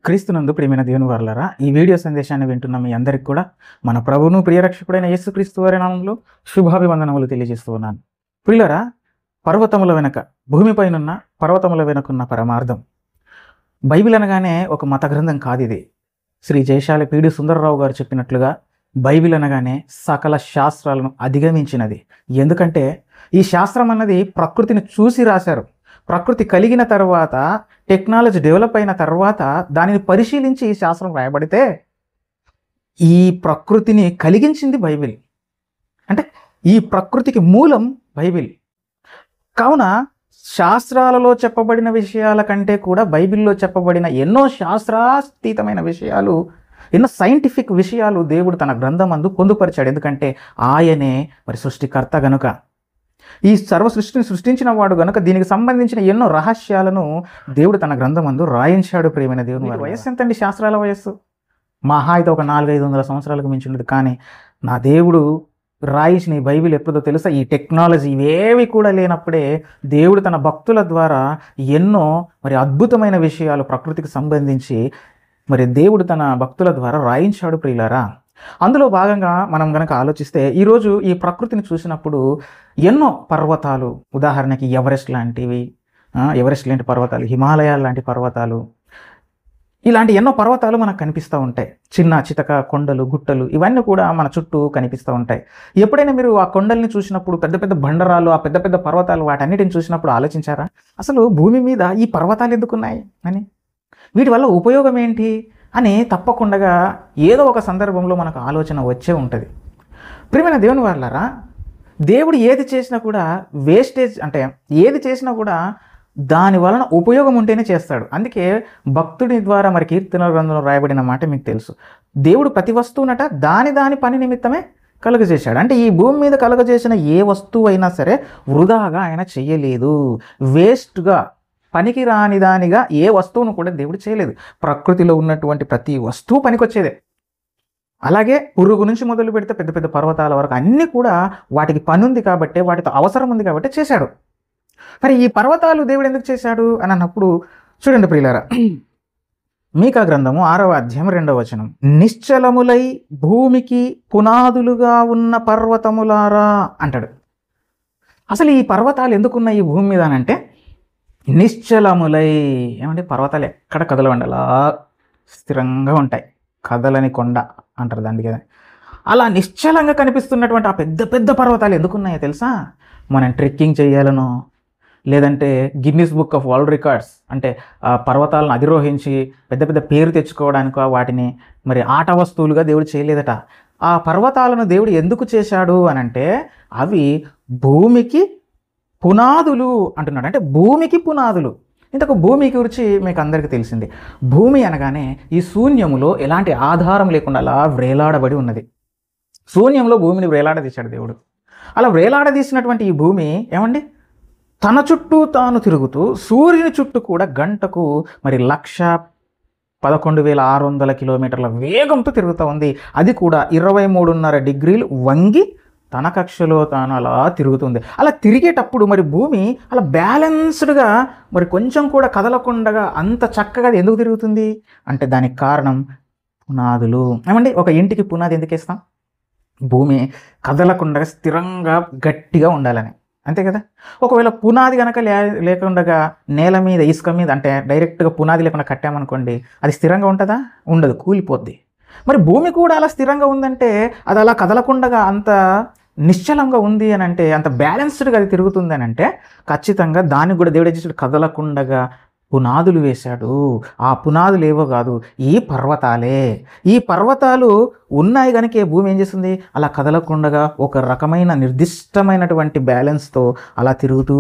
క్రీస్తునందు ప్రియమైన దేవుని వారలారా, ఈ వీడియో సందేశాన్ని వింటున్న మీ అందరికి కూడా మన ప్రభువును ప్రియరక్షకుడైన యేసుక్రీస్తు వారి నామములో శుభాభివందనములు తెలియజేస్తూ ఉన్నాను. ప్రియులారా, పర్వతముల వెనక, భూమిపైనున్న పర్వతముల వెనుకున్న పరమార్థం. బైబిల్ అనగానే ఒక మత గ్రంథం కాదు ఇది. శ్రీ జయశాలి పీడి సుందరరావు గారు చెప్పినట్లుగా బైబిల్ అనగానే సకల శాస్త్రాలను అధిగమించినది. ఎందుకంటే ఈ శాస్త్రం అన్నది ప్రకృతిని చూసి రాశారు. ప్రకృతి కలిగిన తర్వాత, టెక్నాలజీ డెవలప్ అయిన తర్వాత దానిని పరిశీలించి ఈ శాస్త్రం రాయబడితే ఈ ప్రకృతిని కలిగించింది బైబిల్. అంటే ఈ ప్రకృతికి మూలం బైబిల్. కావున శాస్త్రాలలో చెప్పబడిన విషయాల కంటే కూడా బైబిల్లో చెప్పబడిన ఎన్నో శాస్త్రాతీతమైన విషయాలు, ఎన్నో సైంటిఫిక్ విషయాలు దేవుడు తన గ్రంథమందు పొందుపరిచాడు. ఎందుకంటే ఆయనే మరి సృష్టికర్త గనుక, ఈ సర్వ సృష్టిని సృష్టించిన వాడు గనుక దీనికి సంబంధించిన ఎన్నో రహస్యాలను దేవుడు తన గ్రంథమందు రాయించాడు. ప్రియమైన దేవుని వారి వయస్సు ఎంతండి? శాస్త్రాల వయస్సు మహా అయితే ఒక 400-500 సంవత్సరాలకు మించి ఉండదు. కానీ నా దేవుడు రాయించిన ఈ బైబిల్ ఎప్పుడో తెలుసా? ఈ టెక్నాలజీ ఇవేవి కూడా లేనప్పుడే దేవుడు తన భక్తుల ద్వారా ఎన్నో మరి అద్భుతమైన విషయాలు ప్రకృతికి సంబంధించి మరి దేవుడు తన భక్తుల ద్వారా రాయించాడు. ప్రియులారా, అందులో భాగంగా మనం గనక ఆలోచిస్తే ఈరోజు ఈ ప్రకృతిని చూసినప్పుడు ఎన్నో పర్వతాలు, ఉదాహరణకి ఎవరెస్ట్ లాంటి పర్వతాలు, హిమాలయాలు లాంటి పర్వతాలు, ఇలాంటి ఎన్నో పర్వతాలు మనకు కనిపిస్తూ ఉంటాయి. చిన్న చితక కొండలు, గుట్టలు ఇవన్నీ కూడా మన చుట్టూ కనిపిస్తూ ఉంటాయి. ఎప్పుడైనా మీరు ఆ కొండల్ని చూసినప్పుడు, పెద్ద పెద్ద బండరాలు, ఆ పెద్ద పెద్ద పర్వతాలు, వాటన్నిటిని చూసినప్పుడు ఆలోచించారా అసలు భూమి మీద ఈ పర్వతాలు ఎందుకున్నాయి అని, వీటి వల్ల ఉపయోగం ఏంటి అని తప్పకుండా ఏదో ఒక సందర్భంలో మనకు ఆలోచన వచ్చే ఉంటుంది. ప్రియమైన దేవుని వారలారా, దేవుడు ఏది చేసినా కూడా వేస్టేజ్, అంటే ఏది చేసినా కూడా దాని వలన ఉపయోగం ఉంటేనే చేస్తాడు. అందుకే భక్తుడి ద్వారా మరి కీర్తన గ్రంథంలో రాయబడిన మాట మీకు తెలుసు. దేవుడు ప్రతి వస్తువునట దాని పని నిమిత్తమే కలుగజేశాడు. అంటే ఈ భూమి మీద కలుగజేసిన ఏ వస్తువు అయినా సరే వృధాగా ఆయన చెయ్యలేదు. వేస్ట్గా, పనికి రాని దానిగా ఏ వస్తువును కూడా దేవుడు చేయలేదు. ప్రకృతిలో ఉన్నటువంటి ప్రతి వస్తువు పనికొచ్చేదే. అలాగే పురుగు నుంచి మొదలు పెడితే పెద్ద పెద్ద పర్వతాల వరకు అన్నీ కూడా వాటికి పని ఉంది కాబట్టి, వాటితో అవసరం ఉంది కాబట్టి చేశాడు. మరి ఈ పర్వతాలు దేవుడు ఎందుకు చేశాడు అని అన్నప్పుడు చూడండి ప్రియులారా, మీకా గ్రంథము 6వ అధ్యాయం 2వ వచనం, నిశ్చలములై భూమికి పునాదులుగా ఉన్న పర్వతములారా అంటాడు. అసలు ఈ పర్వతాలు ఎందుకున్నాయి ఈ భూమి మీద అంటే, నిశ్చలములై, ఏమంటే పర్వతాలు ఎక్కడ కదలవండి, అలా స్థిరంగా ఉంటాయి. కదలని కొండ అంటారు దానికి. అలా నిశ్చలంగా కనిపిస్తున్నటువంటి ఆ పెద్ద పెద్ద పర్వతాలు ఎందుకున్నాయో తెలుసా? మనం ట్రెక్కింగ్ చేయాలనో, లేదంటే Guinness book of world records, అంటే ఆ పర్వతాలను అధిరోహించి పెద్ద పెద్ద పేరు తెచ్చుకోవడానికో, వాటిని మరి ఆట వస్తువులుగా దేవుడు చేయలేదట. ఆ పర్వతాలను దేవుడు ఎందుకు చేశాడు అనంటే, అవి భూమికి పునాదులు అంటున్నాడు. అంటే భూమికి పునాదులు. ఇంతకు భూమి గురించి మీకు అందరికీ తెలిసింది. భూమి అనగానే ఈ శూన్యములో ఎలాంటి ఆధారం లేకుండా అలా వ్రేలాడబడి ఉన్నది. శూన్యంలో భూమిని వ్రేలాడదీశాడు దేవుడు. అలా వ్రేలాడదీసినటువంటి ఈ భూమి ఏమండి, తన చుట్టూ తాను తిరుగుతూ సూర్యుని చుట్టూ కూడా గంటకు మరి 1,11,600 కిలోమీటర్ల వేగంతో తిరుగుతూ ఉంది. అది కూడా 23.5 డిగ్రీలు వంగి తన కక్షలో తాను అలా తిరుగుతుంది. అలా తిరిగేటప్పుడు మరి భూమి అలా బ్యాలెన్స్డ్గా, మరి కొంచెం కూడా కదలకుండా అంత చక్కగా ఎందుకు తిరుగుతుంది అంటే దానికి కారణం పునాదులు. ఏమండి, ఒక ఇంటికి పునాది ఎందుకు వేస్తాం? భూమి కదలకుండా స్థిరంగా గట్టిగా ఉండాలని, అంతే కదా. ఒకవేళ పునాది కనుక లేకుండా నేల మీద, ఇసుక మీద, అంటే డైరెక్ట్గా పునాది లేకుండా కట్టామనుకోండి, అది స్థిరంగా ఉంటుందా? ఉండదు, కూలిపోద్ది. మరి భూమి కూడా అలా స్థిరంగా ఉందంటే, అది అలా కదలకుండా అంత నిశ్చలంగా ఉంది అని అంటే, అంత బ్యాలెన్స్డ్గా అది తిరుగుతుంది అని అంటే, ఖచ్చితంగా దానికి కూడా దేవుడు చేసాడు, కదలకుండా పునాదులు వేశాడు. ఆ పునాదులు ఏవో కాదు, ఈ పర్వతాలే. ఈ పర్వతాలు ఉన్నాయి కనుక భూమి ఏం చేస్తుంది, అలా కదలకుండా ఒక రకమైన నిర్దిష్టమైనటువంటి బ్యాలెన్స్తో అలా తిరుగుతూ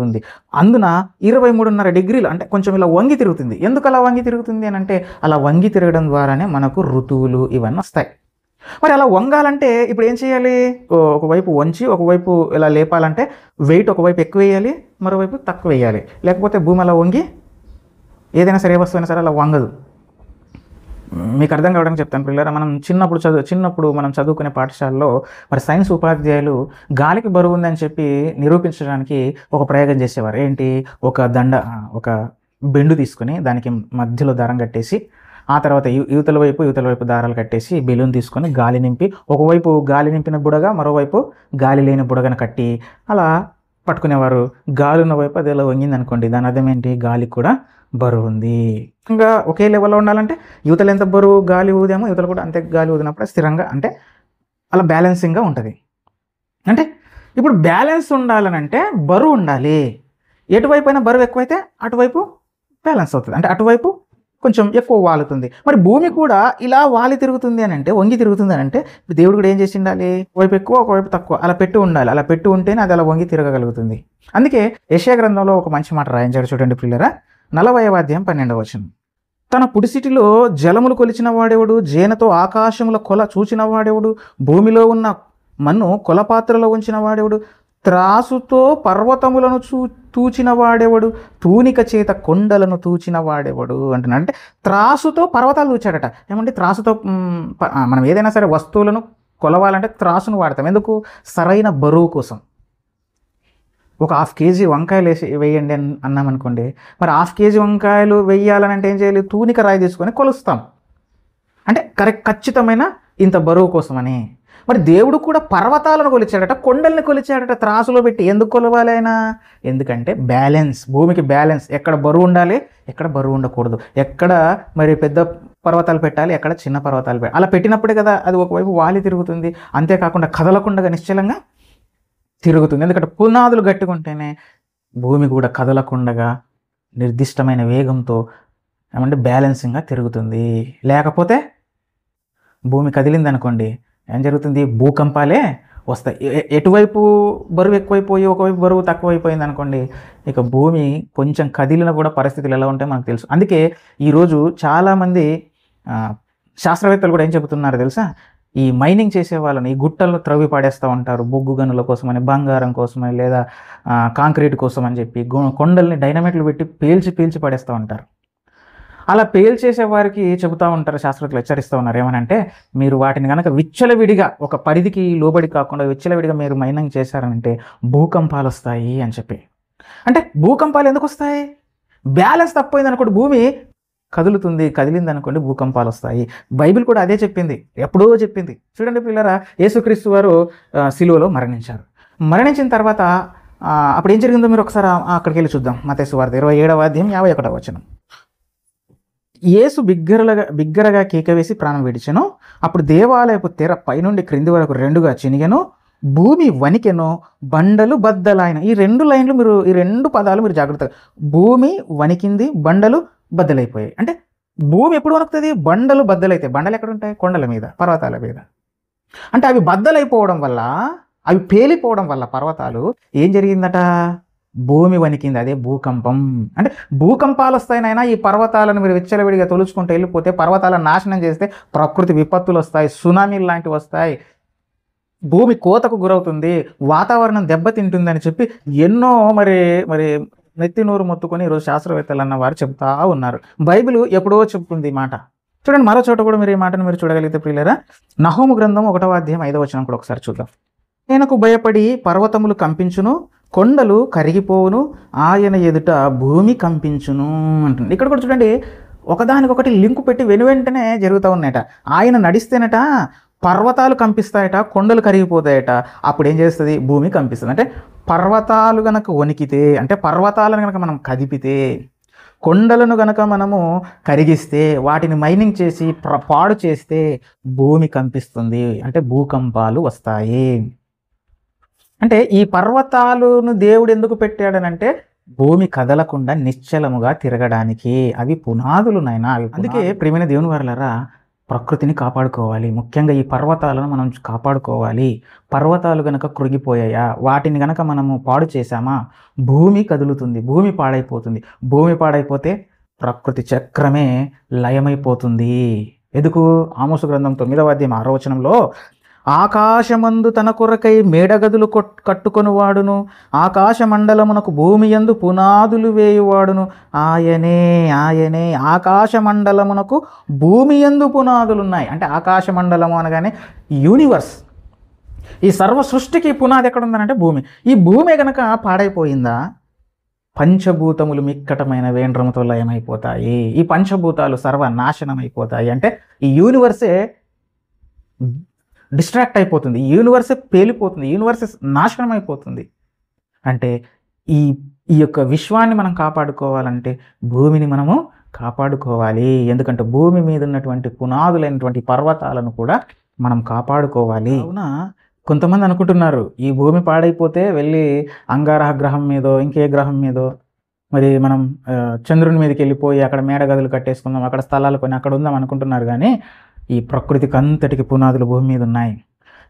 ఉంది. అందున 23.5 డిగ్రీలు, అంటే కొంచెం ఇలా వంగి తిరుగుతుంది. ఎందుకు అలా వంగి తిరుగుతుంది అని అంటే, అలా వంగి తిరగడం ద్వారానే మనకు ఋతువులు ఇవన్నీ వస్తాయి. మరి అలా వంగాలంటే ఇప్పుడు ఏం చేయాలి? ఒకవైపు వంచి ఒకవైపు ఇలా లేపాలంటే వెయిట్ ఒకవైపు ఎక్కువ వేయాలి, మరోవైపు తక్కువ వేయాలి. లేకపోతే భూమి అలా వంగి ఏదైనా సరే, ఏ వస్తువు అయినా సరే అలా వంగదు. మీకు అర్థం కావడానికి చెప్తాను పిల్లరా. మనం చిన్నప్పుడు మనం చదువుకునే పాఠశాలలో మరి సైన్స్ ఉపాధ్యాయులు గాలికి బరువు ఉందని చెప్పి నిరూపించడానికి ఒక ప్రయోగం చేసేవారు. ఏంటి, ఒక బెండు తీసుకొని దానికి మధ్యలో దారం కట్టేసి, ఆ తర్వాత యువతల వైపు దారాలు కట్టేసి బెలూన్ తీసుకొని గాలి నింపి, ఒకవైపు గాలి నింపిన బుడగ, మరోవైపు గాలి లేని బుడగను కట్టి అలా పట్టుకునేవారు. గాలి ఉన్న వైపు అది ఇలా వంగింది అనుకోండి, దాని అర్థం ఏంటి? గాలికి కూడా బరువు ఉంది. ఇంకా ఒకే లెవెల్లో ఉండాలంటే యువతలు ఎంత బరువు గాలి ఊదేమో యువతలు కూడా అంతే గాలి ఊదినప్పుడు స్థిరంగా, అంటే అలా బ్యాలెన్సింగ్గా ఉంటుంది. అంటే ఇప్పుడు బ్యాలెన్స్ ఉండాలనంటే బరువు ఉండాలి. ఎటువైపు అయినా బరువు ఎక్కువైతే అటువైపు బ్యాలెన్స్ అవుతుంది, అంటే అటువైపు కొంచెం ఎక్కువ వాలుతుంది. మరి భూమి కూడా ఇలా వాలి తిరుగుతుంది అని అంటే, వంగి తిరుగుతుంది అని అంటే, దేవుడు కూడా ఏం చేసి ఉండాలి? ఒకవైపు ఎక్కువ ఒకవైపు తక్కువ అలా పెట్టి ఉండాలి. అలా పెట్టి ఉంటేనే అది అలా వంగి తిరగగలుగుతుంది. అందుకే యెషయా గ్రంథంలో ఒక మంచి మాట రాయించాడు చూడండి ప్రియులారా, 40వ అధ్యాయం 12వ వచనం. తన పుడిసిటిలో జలములు కొలిచిన వాడెవడు? జేనతో ఆకాశముల కొల చూచిన వాడెవడు? భూమిలో ఉన్న మన్ను కొలపాత్రలో ఉంచిన వాడెవడు? త్రాసుతో పర్వతములను తూచిన వాడెవడు? తూనిక చేత కొండలను తూచిన వాడెవడు అంటున్నాడు. అంటే త్రాసుతో పర్వతాలు తూచాడట. ఏమంటే త్రాసుతో మనం ఏదైనా సరే వస్తువులను కొలవాలంటే త్రాసును వాడతాం. ఎందుకు? సరైన బరువు కోసం. ఒక 1/2 కేజీ వంకాయలు వేయండి అన్నామనుకోండి, మరి 1/2 కేజీ వంకాయలు వేయాలని అంటే ఏం చేయాలి? తూనిక రాయి తీసుకొని కొలుస్తాం, అంటే ఖచ్చితమైన ఇంత బరువు కోసమని. మరి దేవుడు కూడా పర్వతాలను కొలిచాడట, కొండల్ని కొలిచాడట త్రాసులో పెట్టి. ఎందుకు కొలవాలి ఆయన? ఎందుకంటే బ్యాలెన్స్, భూమికి బ్యాలెన్స్. ఎక్కడ బరువు ఉండాలి, ఎక్కడ బరువు ఉండకూడదు, ఎక్కడ మరి పెద్ద పర్వతాలు పెట్టాలి, ఎక్కడ చిన్న పర్వతాలు పెట్టాలి. అలా పెట్టినప్పుడే కదా అది ఒకవైపు వాలి తిరుగుతుంది. అంతేకాకుండా కదలకుండా నిశ్చలంగా తిరుగుతుంది. ఎందుకంటే పునాదులు గట్టిగా భూమి కూడా కదలకుండగా నిర్దిష్టమైన వేగంతో ఏమంటే బ్యాలెన్సింగ్గా తిరుగుతుంది. లేకపోతే భూమి కదిలింది అనుకోండి, ఏం జరుగుతుంది? భూకంపాలే వస్తాయి. ఎటువైపు బరువు ఎక్కువైపోయి ఒకవైపు బరువు తక్కువైపోయింది అనుకోండి, ఇక భూమి కొంచెం కదిలిన కూడా పరిస్థితులు ఎలా ఉంటాయో మనకు తెలుసు. అందుకే ఈరోజు చాలామంది శాస్త్రవేత్తలు కూడా ఏం చెబుతున్నారు తెలుసా? ఈ మైనింగ్ చేసే వాళ్ళని ఈ గుట్టల్లో త్రవ్వి పాడేస్తూ ఉంటారు, బొగ్గు గనుల కోసమని, బంగారం కోసమని, లేదా కాంక్రీట్ కోసం అని చెప్పి కొండల్ని డైనమైట్లు పెట్టి పేల్చి పడేస్తూ ఉంటారు. అలా పేల్చేసే వారికి చెబుతూ ఉంటారు, శాస్త్రవేత్తలు హెచ్చరిస్తూ ఉన్నారు. ఏమనంటే, మీరు వాటిని కనుక విచ్చలవిడిగా ఒక పరిధికి లోబడి కాకుండా విచ్చలవిడిగా మీరు మైనింగ్ చేశారనంటే భూకంపాలు వస్తాయి అని చెప్పి. అంటే భూకంపాలు ఎందుకు వస్తాయి? బ్యాలెన్స్ తప్పోయింది అనుకోండి, భూమి కదులుతుంది, కదిలింది అనుకోండి భూకంపాలు వస్తాయి. బైబిల్ కూడా అదే చెప్పింది, ఎప్పుడో చెప్పింది. చూడండి పిల్లరా, యేసుక్రీస్తు వారు సిలువలో మరణించారు. మరణించిన తర్వాత అప్పుడు ఏం జరిగిందో మీరు ఒకసారి అక్కడికి వెళ్ళి చూద్దాం. మత్తయి సువార్త 27వ అధ్యాయం 51వ వచనం. యేసు బిగ్గరగా కేక వేసి ప్రాణం విడిచెను. అప్పుడు దేవాలయపు తెర పైనుండి క్రింది వరకు 2గా చినిగెను, భూమి వణికెను, బండలు బద్దలాయన. ఈ 2 లైన్లు మీరు, ఈ 2 పదాలు మీరు జాగ్రత్తగా. భూమి వణికింది, బండలు బద్దలైపోయాయి. అంటే భూమి ఎప్పుడు వణుకుతుంది? బండలు బద్దలైతాయి. బండలు ఎక్కడ ఉంటాయి? కొండల మీద, పర్వతాల మీద. అంటే అవి బద్దలైపోవడం వల్ల, అవి పేలిపోవడం వల్ల పర్వతాలు ఏం జరిగిందట? భూమి వణికింది. అదే భూకంపం. అంటే భూకంపాలు వస్తాయినైనా ఈ పర్వతాలను మీరు విచ్చలవిడిగా తొలుచుకుంటూ వెళ్ళిపోతే, పర్వతాలను నాశనం చేస్తే ప్రకృతి విపత్తులు వస్తాయి, సునామీలు లాంటివి వస్తాయి, భూమి కోతకు గురవుతుంది, వాతావరణం దెబ్బతింటుందని చెప్పి ఎన్నో మరి నెత్తి నోరు మొత్తుకొని ఈరోజు శాస్త్రవేత్తలు అన్న వారు చెబుతా ఉన్నారు. బైబిల్ ఎప్పుడో చెప్తుంది ఈ మాట. చూడండి, మరో చోట కూడా మీరు ఈ మాటను మీరు చూడగలిగితే ప్రియులారా, నహూము గ్రంథం 1వ అధ్యాయం 5వ వచనం కూడా ఒకసారి చూద్దాం. ఆయనకు భయపడి పర్వతములు కంపించును, కొండలు కరిగిపోవును, ఆయన ఎదుట భూమి కంపించును అంటుంది. ఇక్కడ కూడా చూడండి, ఒకదానికొకటి లింకు పెట్టి వెనువెంటనే జరుగుతూ ఉన్నాయట. ఆయన నడిస్తేనట పర్వతాలు కంపిస్తాయట, కొండలు కరిగిపోతాయట. అప్పుడు ఏం చేస్తుంది? భూమి కంపిస్తుంది. అంటే పర్వతాలు గనక వణికితే, అంటే పర్వతాలను గనక మనం కదిపితే, కొండలను గనక మనము కరిగిస్తే, వాటిని మైనింగ్ చేసి పాడు చేస్తే భూమి కంపిస్తుంది, అంటే భూకంపాలు వస్తాయి. అంటే ఈ పర్వతాలను దేవుడు ఎందుకు పెట్టాడనంటే భూమి కదలకుండా నిశ్చలముగా తిరగడానికి. అవి పునాదులు నాయనా. అందుకే ప్రియమైన దేవుని వారలారా, ప్రకృతిని కాపాడుకోవాలి. ముఖ్యంగా ఈ పర్వతాలను మనం కాపాడుకోవాలి. పర్వతాలు గనక కృంగిపోయాయా, వాటిని గనక మనము పాడు చేశామా, భూమి కదులుతుంది, భూమి పాడైపోతుంది. భూమి పాడైపోతే ప్రకృతి చక్రమే లయమైపోతుంది. ఎందుకు? ఆమోసు గ్రంథం 9వ అధ్యాయం 6వ వచనంలో, ఆకాశమందు తన కొరకై మేడగదులు కట్టుకొని వాడును, ఆకాశ మండలమునకు భూమి యందు పునాదులు వేయువాడును ఆయనే. ఆకాశ మండలమునకు భూమి యందు పునాదులున్నాయి. అంటే ఆకాశ మండలము అనగానే యూనివర్స్, ఈ సర్వ సృష్టికి పునాది ఎక్కడ ఉందనంటే భూమి. ఈ భూమి కనుక పాడైపోయిందా, పంచభూతములు మిక్కటమైన వేండ్రముతో లయమైపోతాయి. ఈ పంచభూతాలు సర్వనాశనం అయిపోతాయి. అంటే ఈ యూనివర్సే డిస్ట్రాక్ట్ అయిపోతుంది, ఈ యూనివర్సే పేలిపోతుంది, ఈ యూనివర్సే నాశనం అయిపోతుంది. అంటే ఈ ఈ యొక్క విశ్వాన్ని మనం కాపాడుకోవాలంటే భూమిని మనము కాపాడుకోవాలి. ఎందుకంటే భూమి మీద ఉన్నటువంటి పునాదులైనటువంటి పర్వతాలను కూడా మనం కాపాడుకోవాలి. అవునా, కొంతమంది అనుకుంటున్నారు ఈ భూమి పాడైపోతే వెళ్ళి అంగారహ గ్రహం మీదో ఇంకే గ్రహం మీదో మరి మనం చంద్రుని మీదకి వెళ్ళిపోయి అక్కడ మేడ గదులు కట్టేసుకుందాం, అక్కడ స్థలాలు కొని అక్కడ ఉందాం అనుకుంటున్నారు. కానీ ఈ ప్రకృతికి అంతటికి పునాదులు భూమి మీద ఉన్నాయి.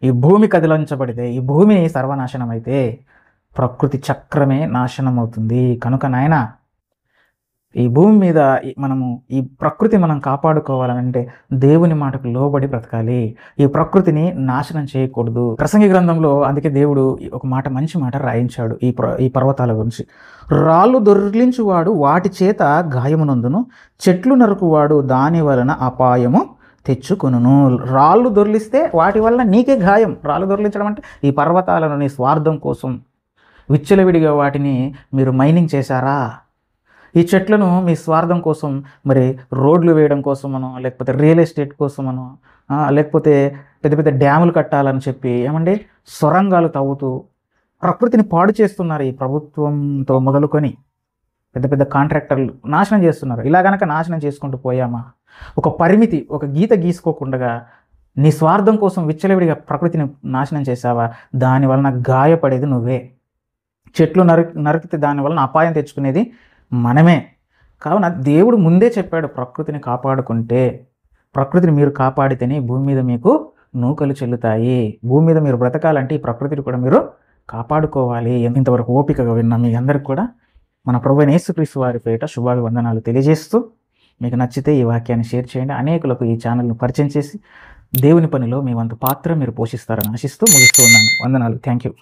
ఈ భూమి కదిలించబడితే, ఈ భూమి సర్వనాశనం అయితే ప్రకృతి చక్రమే నాశనం అవుతుంది. కనుక నాయన ఈ భూమి మీద మనము ఈ ప్రకృతి మనం కాపాడుకోవాలంటే దేవుని మాటకు లోబడి బ్రతకాలి. ఈ ప్రకృతిని నాశనం చేయకూడదు. ప్రసంగి గ్రంథంలో అందుకే దేవుడు ఒక మాట, మంచి మాట రాయించాడు ఈ పర్వతాల గురించి. రాళ్ళు దొర్లించువాడు వాటి చేత గాయమునందును, చెట్లు నరుకువాడు దాని వలన అపాయము తెచ్చుకొనును. రాళ్ళు దొర్లిస్తే వాటి వల్ల నీకే గాయం. రాళ్ళు దొర్లించడం అంటే ఈ పర్వతాలను నీ స్వార్థం కోసం విచ్చలవిడిగా వాటిని మీరు మైనింగ్ చేశారా? ఈ చెట్లను మీ స్వార్థం కోసం మరి రోడ్లు వేయడం కోసమనో, లేకపోతే రియల్ ఎస్టేట్ కోసమనో, లేకపోతే పెద్ద పెద్ద డ్యాములు కట్టాలని చెప్పి ఏమండి సొరంగాలు తవ్వుతూ ప్రకృతిని పాడు చేస్తున్నారు. ఈ ప్రభుత్వంతో మొదలుకొని పెద్ద పెద్ద కాంట్రాక్టర్లు నాశనం చేస్తున్నారు. ఇలా గనక నాశనం చేసుకుంటూ పోయామా, ఒక పరిమితి, ఒక గీత గీసుకోకుండా నీ స్వార్థం కోసం విచ్చలవిడిగా ప్రకృతిని నాశనం చేసావా, దానివలన గాయపడేది నువ్వే. చెట్లు నరికితే దానివలన అపాయం తెచ్చుకునేది మనమే. కావున దేవుడు ముందే చెప్పాడు, ప్రకృతిని కాపాడుకుంటే, ప్రకృతిని మీరు కాపాడితేనే భూమి మీద మీకు నూకలు చెల్లుతాయి. భూమి మీద మీరు బ్రతకాలంటే ఈ ప్రకృతిని కూడా మీరు కాపాడుకోవాలి. ఇంతవరకు ఓపికగా విన్నా మీ అందరికి కూడా మన ప్రభువైన యేసుక్రీస్తు వారి పేరిట శుభాభివందనాలు తెలియజేస్తూ, మీకు నచ్చితే ఈ వాక్యాన్ని షేర్ చేయండి. అనేకులకు ఈ ఛానల్ను పరిచయం చేసి దేవుని పనిలో మీ వంతు పాత్ర మీరు పోషిస్తారని ఆశిస్తూ ముగిస్తూ ఉన్నాను. వందనాలు. Thank you.